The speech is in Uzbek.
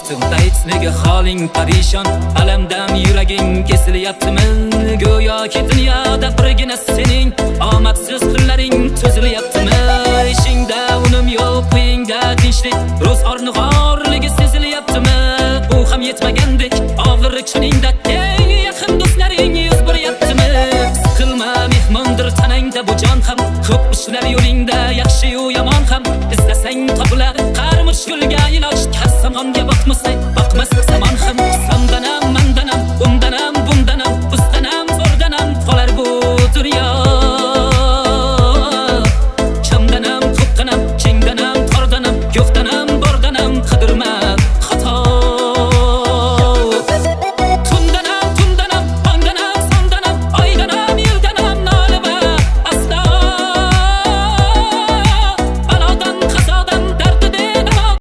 Baxtimda nega holing parishon, alamdan yuraging kesilyaptimi? Go'yoki dunyoda birgina sening omadsiz kunlaring cho'zilyaptimi? Ishingda unum yo'q, uyingda tinchlik, ro'zg'orni g'orligi sezilyaptimi? Bu ham yetmagandek og'irlik shuningda eng yaqin do'stlaring yuz beryaptimi? Siqilma, mehmondir tanangda bu jon ham, ko'p ishlar yo'lingda, yaxshi-yu yomon ham izlasang topilar. Qarmush gulga iloj, kasamg'onga boqmasang